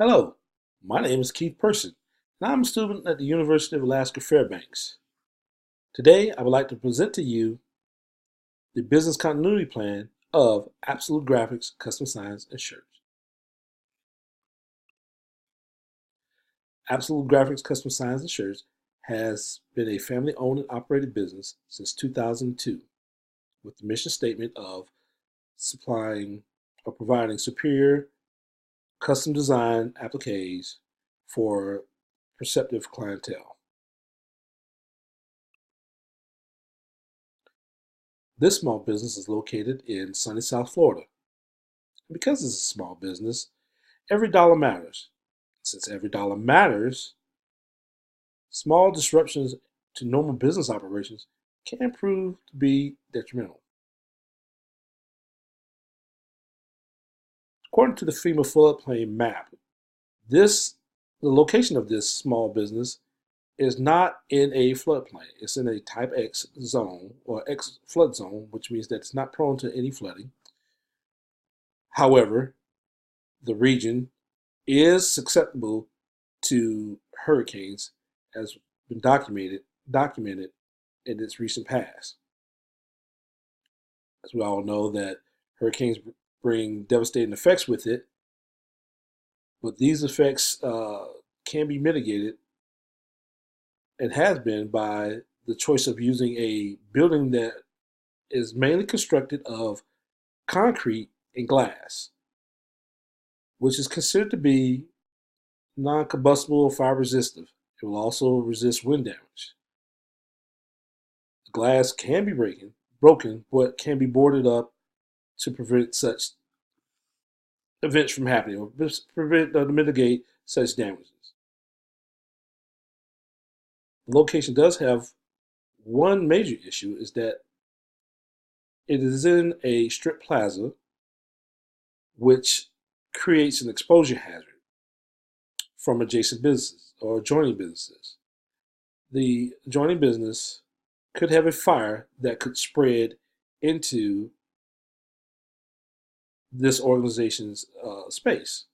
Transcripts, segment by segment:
Hello, my name is Keith Person, and I'm a student at the University of Alaska Fairbanks. Today, I would like to present to you the business continuity plan of Absolute Graphics Custom Signs and Shirts. Absolute Graphics Custom Signs and Shirts has been a family-owned and operated business since 2002, with the mission statement of supplying or providing superior custom design appliques for perceptive clientele. This small business is located in sunny South Florida. Because it's a small business, every dollar matters. Since every dollar matters, small disruptions to normal business operations can prove to be detrimental. According to the FEMA floodplain map, the location of this small business is not in a floodplain. It's in a type X zone or X flood zone, which means that it's not prone to any flooding. However, the region is susceptible to hurricanes, as been documented in its recent past. As we all know, that hurricanes bring devastating effects with it, but these effects can be mitigated and has been by the choice of using a building that is mainly constructed of concrete and glass, which is considered to be non-combustible or fire resistive. It will also resist wind damage. The glass can be broken, but can be boarded up to prevent such events from happening or prevent or mitigate such damages. The location does have one major issue, is that it is in a strip plaza, which creates an exposure hazard from adjacent businesses or adjoining businesses. The adjoining business could have a fire that could spread into this organization's space,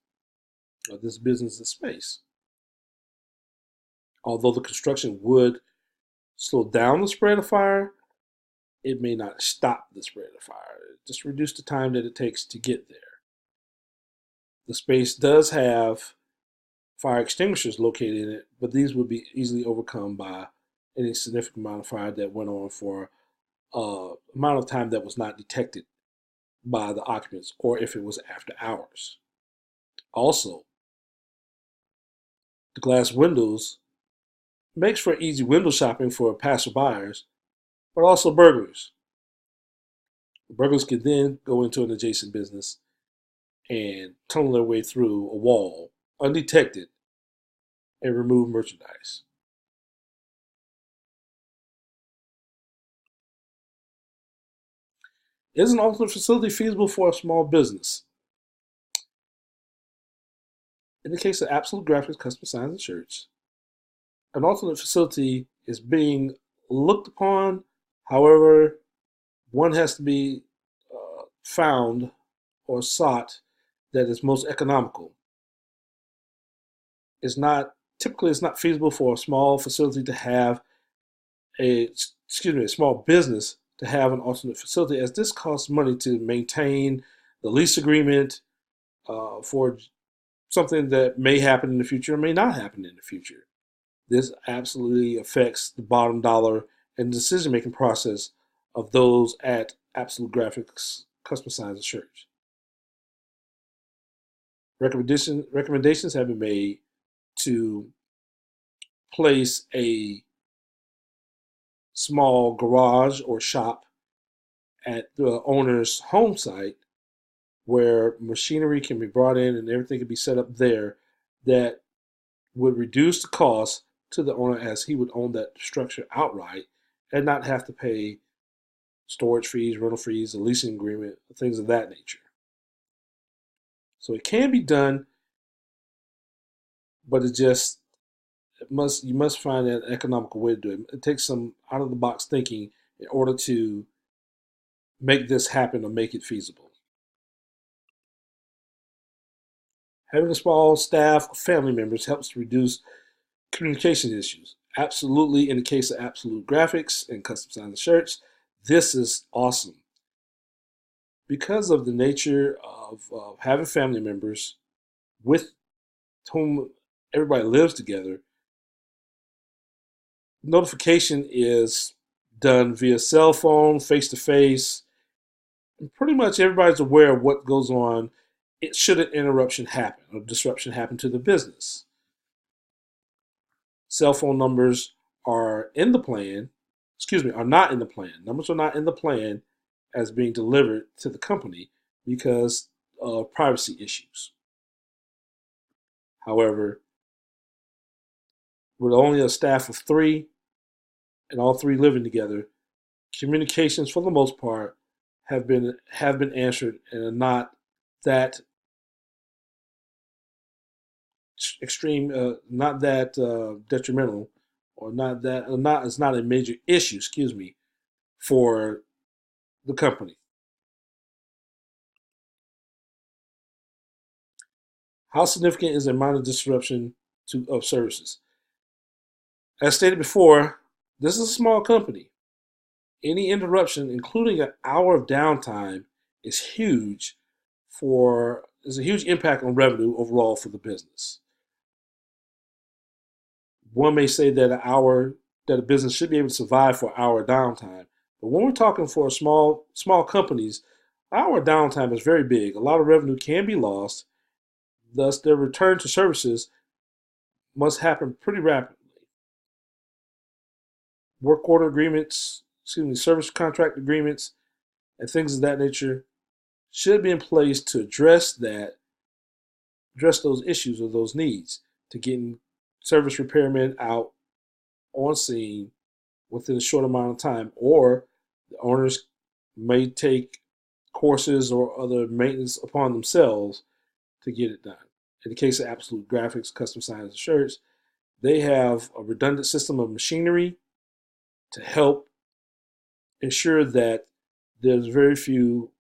or this business's space. Although the construction would slow down the spread of fire, it may not stop the spread of fire. Just reduce the time that it takes to get there. The space does have fire extinguishers located in it, but these would be easily overcome by any significant amount of fire that went on for an amount of time that was not detected by the occupants, or if it was after hours. Also, the glass windows makes for easy window shopping for passerbyers, but also burglars. Burglars could then go into an adjacent business and tunnel their way through a wall undetected and remove merchandise. Is an alternate facility feasible for a small business? In the case of Absolute Graphics Custom Signs and Shirts, an alternate facility is being looked upon. However, one has to be found or sought that is most economical. It's not feasible for a small facility to have a small business to have an alternate facility, as this costs money to maintain the lease agreement for something that may happen in the future or may not happen in the future. This absolutely affects the bottom dollar and decision-making process of those at Absolute Graphics Custom Signs and Shirts. Recommendations have been made to place a small garage or shop at the owner's home site, where machinery can be brought in and everything can be set up there, that would reduce the cost to the owner, as he would own that structure outright and not have to pay storage fees, rental fees, a leasing agreement, things of that nature. So it can be done, but you must find an economical way to do it. It takes some out of the box thinking in order to make this happen or make it feasible. Having a small staff of family members helps to reduce communication issues. Absolutely, in the case of Absolute Graphics and custom signed shirts, this is awesome. Because of the nature of having family members with whom everybody lives together, notification is done via cell phone, face to face. Pretty much everybody's aware of what goes on. It should an interruption happen or disruption happen to the business. Cell phone numbers are in the plan, are not in the plan. Numbers are not in the plan as being delivered to the company because of privacy issues. However, with only a staff of three and all three living together, communications for the most part have been answered and are not that extreme, not that detrimental, or not that not it's not a major issue. Excuse me, for the company. How significant is the amount of disruption of services? As stated before, this is a small company. Any interruption, including an hour of downtime, is huge is a huge impact on revenue overall for the business. One may say that a business should be able to survive for an hour downtime, but when we're talking for small companies, hour downtime is very big. A lot of revenue can be lost. Thus, their return to services must happen pretty rapidly. Work order agreements, service contract agreements, and things of that nature should be in place to address those issues or those needs to getting service repairmen out on scene within a short amount of time, or the owners may take courses or other maintenance upon themselves to get it done. In the case of Absolute Graphics, custom signs and shirts, they have a redundant system of machinery to help ensure that there's very few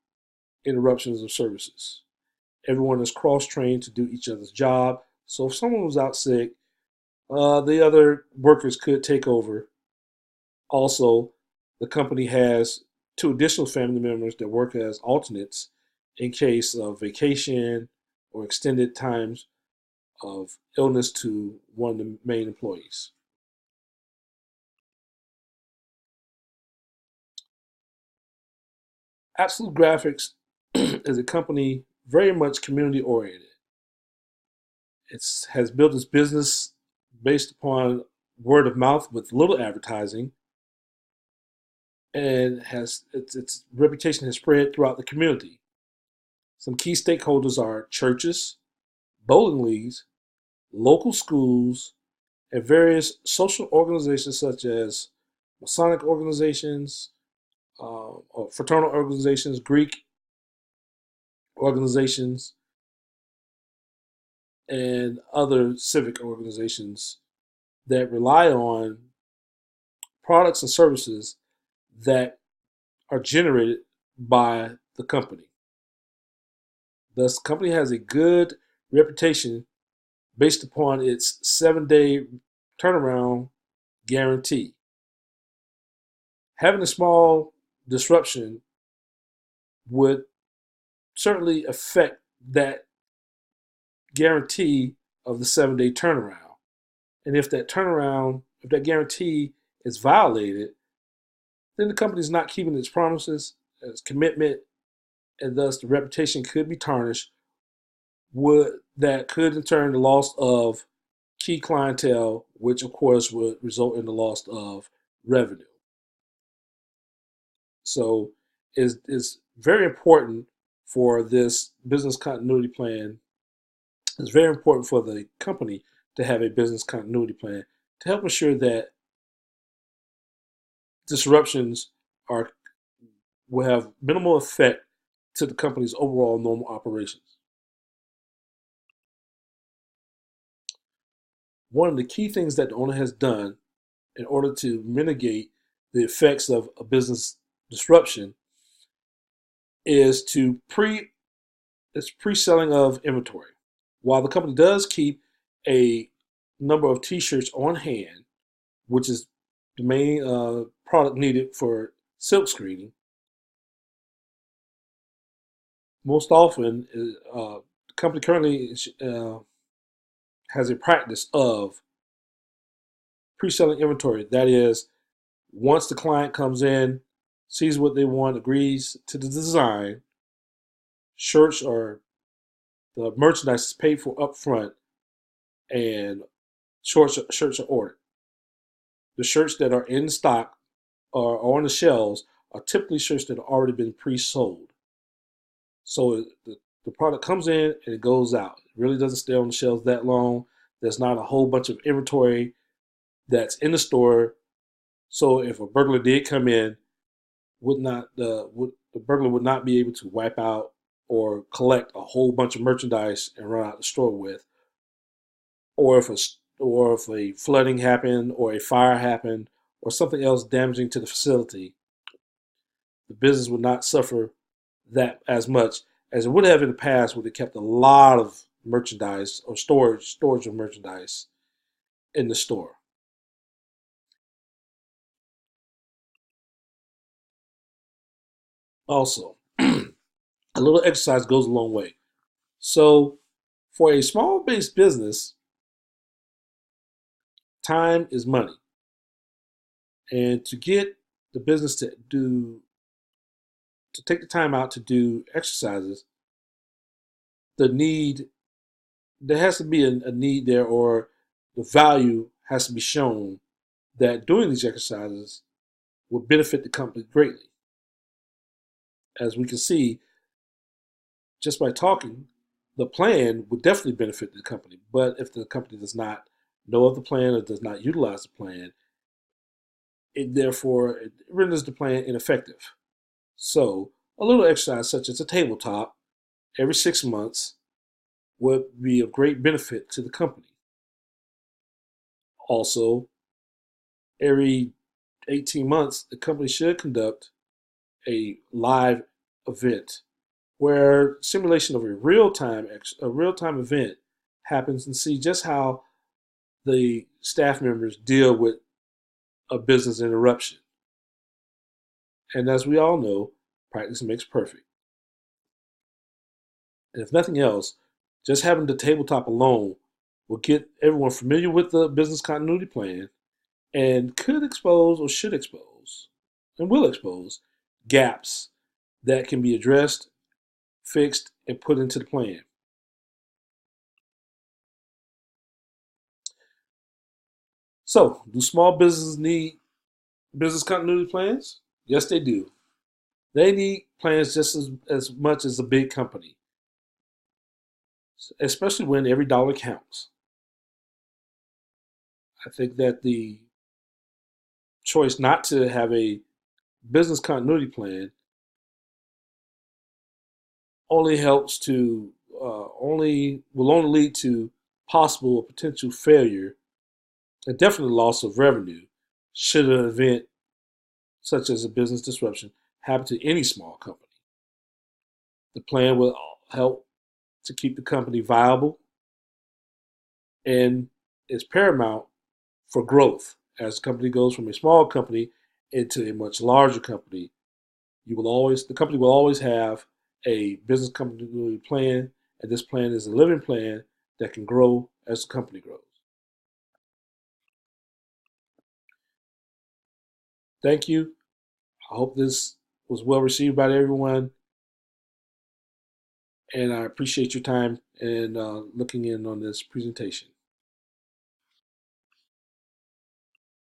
interruptions of services. Everyone is cross-trained to do each other's job. So if someone was out sick, the other workers could take over. Also, the company has two additional family members that work as alternates in case of vacation or extended times of illness to one of the main employees. Absolute Graphics is a company very much community oriented. It has built its business based upon word of mouth with little advertising, and has its reputation has spread throughout the community. Some key stakeholders are churches, bowling leagues, local schools, and various social organizations such as Masonic organizations, or fraternal organizations, Greek organizations, and other civic organizations that rely on products and services that are generated by the company. Thus, the company has a good reputation based upon its 7-day turnaround guarantee. Having a small disruption would certainly affect that guarantee of the 7-day turnaround. And if that guarantee is violated, then the company is not keeping its promises, its commitment, and thus the reputation could be tarnished. That could in turn the loss of key clientele, which of course would result in the loss of revenue. So it's very important for this business continuity plan. It's very important for the company to have a business continuity plan to help ensure that disruptions are will have minimal effect to the company's overall normal operations. One of the key things that the owner has done in order to mitigate the effects of a business disruption is to pre-selling of inventory. while the company does keep a number of T-shirts on hand, which is the main product needed for silk screening, most often the company currently has a practice of pre-selling inventory. That is, once the client comes in, sees what they want, agrees to the design, shirts or the merchandise is paid for upfront, and shirts are ordered. The shirts that are in stock or on the shelves are typically shirts that have already been pre-sold. So the product comes in and it goes out. It really doesn't stay on the shelves that long. There's not a whole bunch of inventory that's in the store. So if a burglar did come in, the burglar would not be able to wipe out or collect a whole bunch of merchandise and run out the store with, or if a flooding happened or a fire happened or something else damaging to the facility, the business would not suffer that as much as it would have in the past, where they kept a lot of merchandise or storage of merchandise in the store. Also, a little exercise goes a long way. So, for a small based business, time is money. And to get the business to take the time out to do exercises, the need there has to be a need there, or the value has to be shown that doing these exercises will benefit the company greatly. As we can see, just by talking, the plan would definitely benefit the company. But if the company does not know of the plan or does not utilize the plan, it renders the plan ineffective. So, a little exercise such as a tabletop every 6 months would be of great benefit to the company. Also, every 18 months, the company should conduct a live event where simulation of a real time event happens, and see just how the staff members deal with a business interruption. And as we all know, practice makes perfect. And if nothing else, just having the tabletop alone will get everyone familiar with the business continuity plan, and could expose or should expose and will expose gaps that can be addressed, fixed, and put into the plan. So, do small businesses need business continuity plans? Yes, they do. They need plans just as much as a big company, especially when every dollar counts. I think that the choice not to have a business continuity plan only helps to only will only lead to possible or potential failure and definitely loss of revenue should an event such as a business disruption happen to any small company. The plan will help to keep the company viable and is paramount for growth. As the company goes from a small company into a much larger company, the company will always have a business continuity plan, and this plan is a living plan that can grow as the company grows. Thank you. I hope this was well received by everyone, and I appreciate your time and looking in on this presentation.